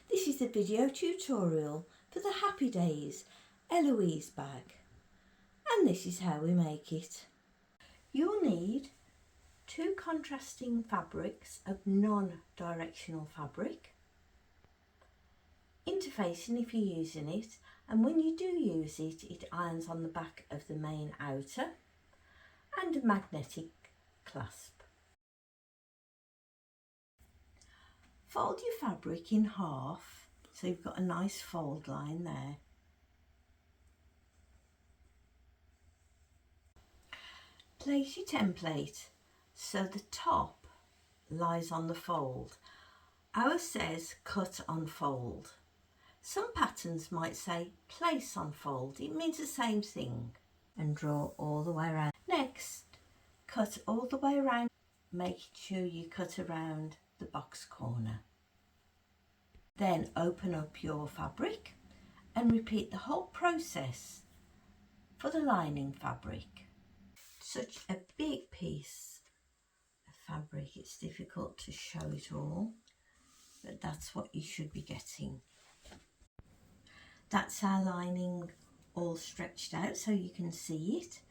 This is the video tutorial for the Happy Days ELOISE bag, and this is how we make it. You'll need two contrasting fabrics of non-directional fabric, interfacing if you're using it, and when you do use it, it irons on the back of the main outer, and a magnetic clasp. Fold your fabric in half so you've got a nice fold line there. Place your template so the top lies on the fold. Ours says cut on fold. Some patterns might say place on fold. It means the same thing. And draw all the way around. Next, cut all the way around, making sure you cut around the box corner. Then open up your fabric and repeat the whole process for the lining fabric. Such a big piece of fabric, it's difficult to show it all, but that's what you should be getting. That's our lining all stretched out so you can see it.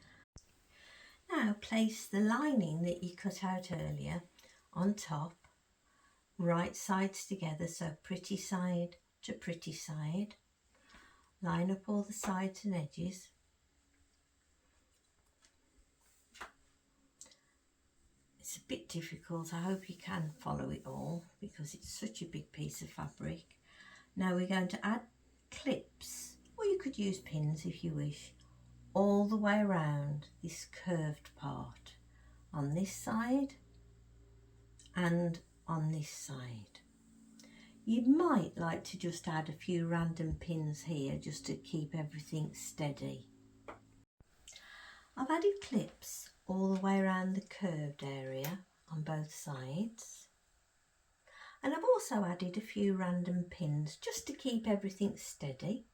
Now place the lining that you cut out earlier on top, right sides together, so pretty side to pretty side. Line up all the sides and edges. It's a bit difficult. I hope you can follow it all because it's such a big piece of fabric. Now we're going to add clips, or you could use pins if you wish, all the way around this curved part on this side and on this side. You might like to just add a few random pins here just to keep everything steady. I've added clips all the way around the curved area on both sides, and I've also added a few random pins just to keep everything steady.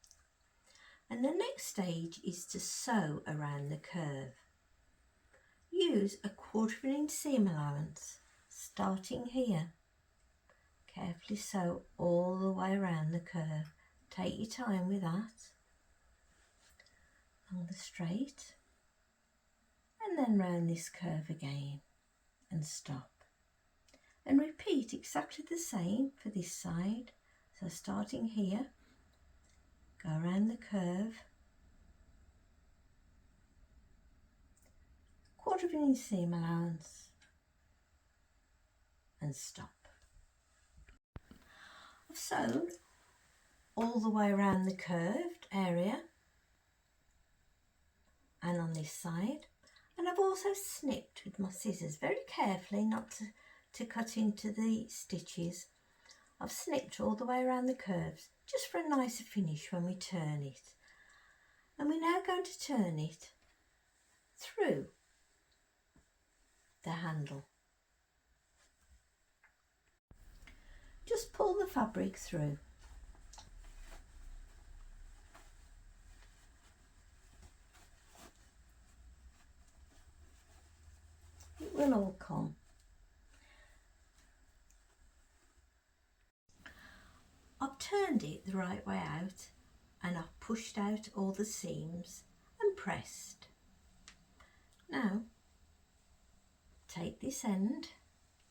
And the next stage is to sew around the curve. Use a 1/4 inch seam allowance starting here. Carefully sew all the way around the curve. Take your time with that. Along the straight, and then round this curve again and stop. And repeat exactly the same for this side. So starting here, go around the curve, 1/4 inch seam allowance and stop. I've sewn all the way around the curved area and on this side, and I've also snipped with my scissors very carefully not to cut into the stitches. I've snipped all the way around the curves just for a nicer finish when we turn it. And we're now going to turn it through the handle. Just pull the fabric through. It will all come. I've turned it the right way out and I've pushed out all the seams and pressed. Now take this end,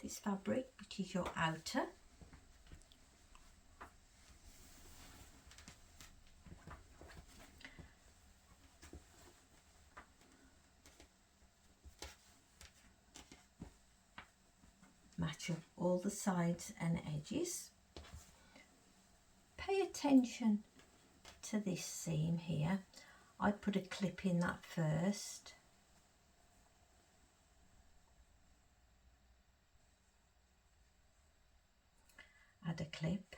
this fabric, which is your outer, match up all the sides and edges. Pay attention to this seam here. I'd put a clip in that first. Add a clip.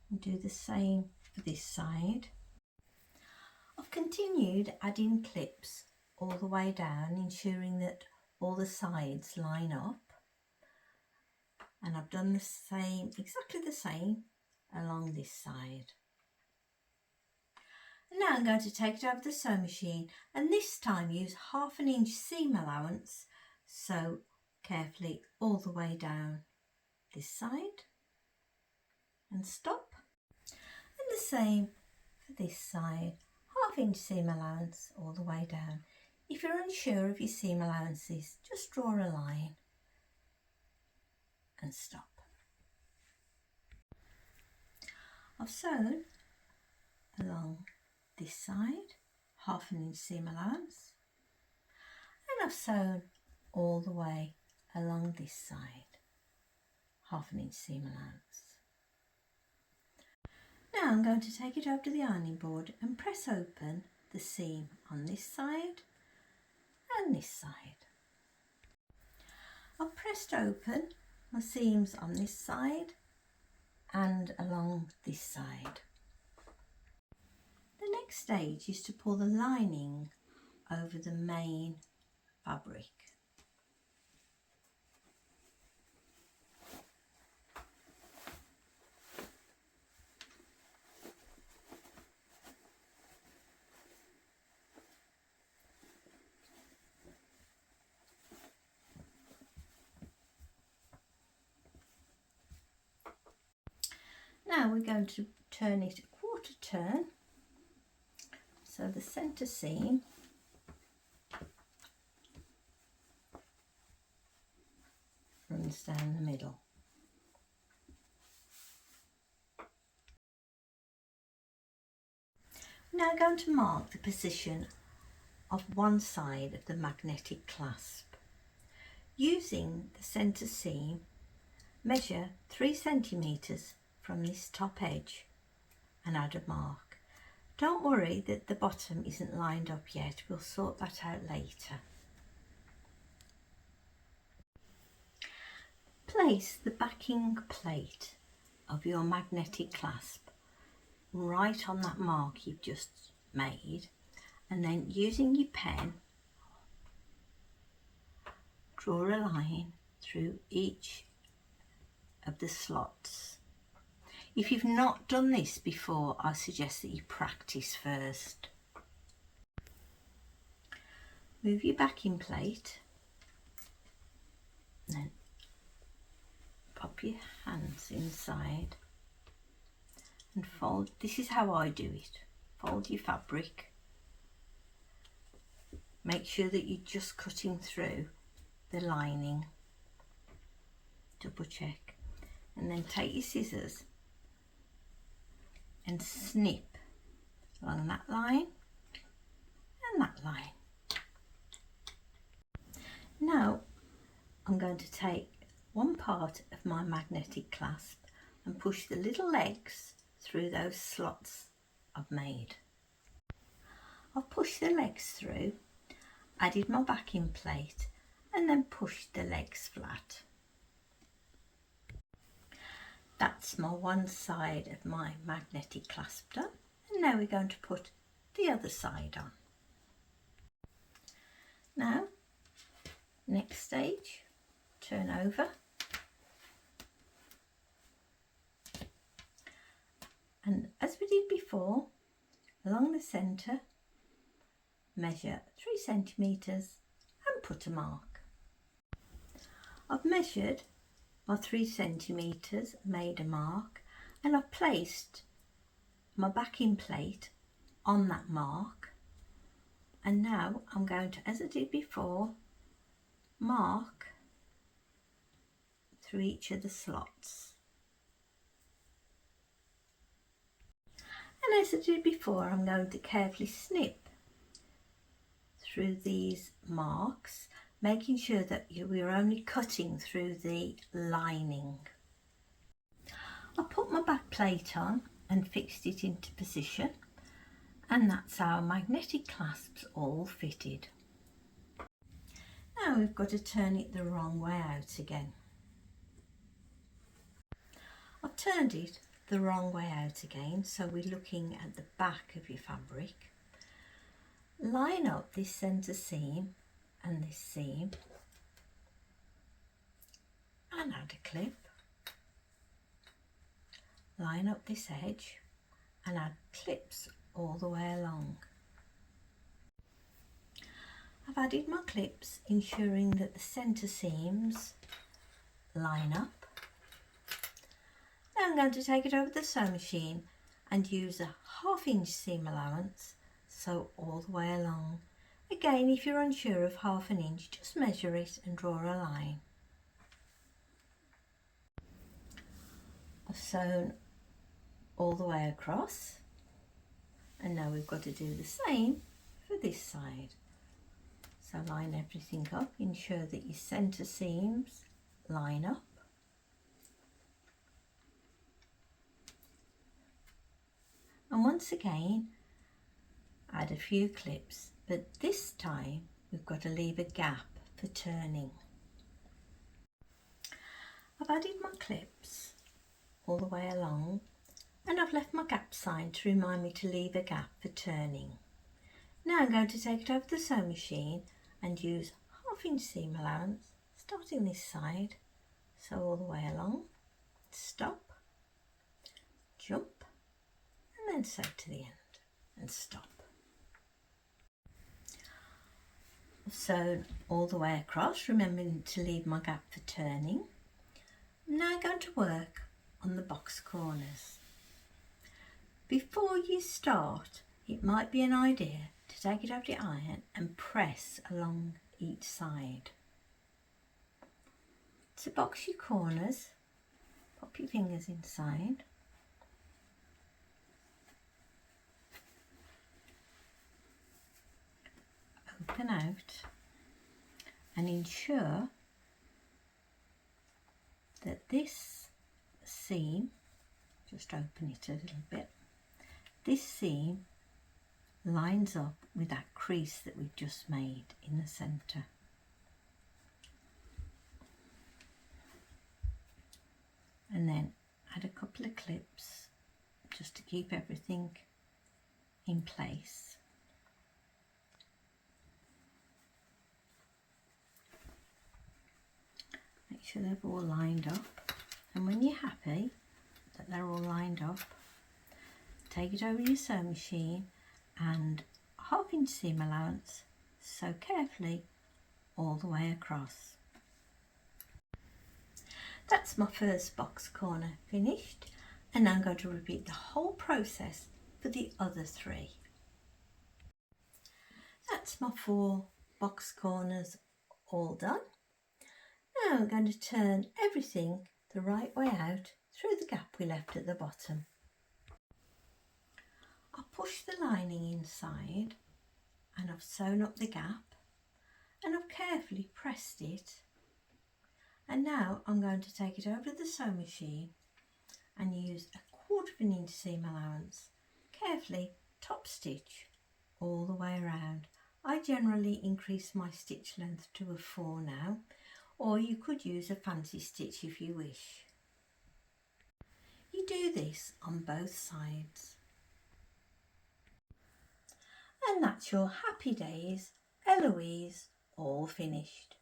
And do the same for this side. I've continued adding clips all the way down, ensuring that all the sides line up, and I've done the same, exactly the same along this side. And now I'm going to take it over the sewing machine, and this time use 1/2 inch seam allowance. Sew carefully all the way down this side and stop. And the same for this side, 1/2 inch seam allowance all the way down. If you're unsure of your seam allowances, just draw a line and stop. I've sewn along this side, 1/2 inch seam allowance, and I've sewn all the way along this side, 1/2 inch seam allowance. Now I'm going to take it over to the ironing board and press open the seam on this side and this side. I've pressed open my seams on this side and along this side. The next stage is to pull the lining over the main fabric. Now we're going to turn it a 1/4 turn, so the centre seam runs down the middle. We're now going to mark the position of one side of the magnetic clasp. Using the centre seam, measure 3 centimetres from this top edge and add a mark. Don't worry that the bottom isn't lined up yet, we'll sort that out later. Place the backing plate of your magnetic clasp right on that mark you've just made, and then using your pen, draw a line through each of the slots. If you've not done this before, I suggest that you practice first. Move your backing plate and then pop your hands inside and fold. This is how I do it. Fold your fabric. Make sure that you're just cutting through the lining. Double check. And then take your scissors and snip along that line and that line. Now I'm going to take one part of my magnetic clasp and push the little legs through those slots I've made. I've pushed the legs through, added my backing plate and then pushed the legs flat. That's my one side of my magnetic clasp done, and now we're going to put the other side on. Now, next stage, turn over and as we did before, along the centre, measure 3 centimetres and put a mark. I've measured my 3 centimetres, made a mark, and I've placed my backing plate on that mark, and now I'm going to, as I did before, mark through each of the slots. And as I did before, I'm going to carefully snip through these marks, making sure that we're only cutting through the lining. I put my back plate on and fixed it into position, and that's our magnetic clasps all fitted. Now we've got to turn it the wrong way out again. I've turned it the wrong way out again, so we're looking at the back of your fabric. Line up this centre seam and this seam and add a clip. Line up this edge and add clips all the way along. I've added my clips, ensuring that the centre seams line up. Now I'm going to take it over the sewing machine and use a 1/2 inch seam allowance, sew all the way along. Again, if you're unsure of 1/2 inch, just measure it and draw a line. I've sewn all the way across, and now we've got to do the same for this side. So line everything up, ensure that your centre seams line up. And once again, add a few clips, but this time we've got to leave a gap for turning. I've added my clips all the way along, and I've left my gap sign to remind me to leave a gap for turning. Now I'm going to take it over the sewing machine and use 1/2 inch seam allowance, starting this side, sew all the way along, stop, jump, and then sew to the end and stop. I've sewn all the way across, remembering to leave my gap for turning. I'm now going to work on the box corners. Before you start, it might be an idea to take it over the iron and press along each side. To box your corners, pop your fingers inside. Open out and ensure that this seam, just open it a little bit, this seam lines up with that crease that we've just made in the centre. And then add a couple of clips just to keep everything in place. Make sure they're all lined up, and when you're happy that they're all lined up, take it over your sewing machine and 1/2 inch seam allowance, sew carefully all the way across. That's my first box corner finished, and I'm going to repeat the whole process for the other 3. That's my 4 box corners all done. Now I'm going to turn everything the right way out through the gap we left at the bottom. I've pushed the lining inside and I've sewn up the gap, and I've carefully pressed it, and now I'm going to take it over to the sewing machine and use a 1/4 inch seam allowance, carefully top stitch all the way around. I generally increase my stitch length to a 4 now, or you could use a fancy stitch if you wish. You do this on both sides. And that's your Happy Days Eloise all finished.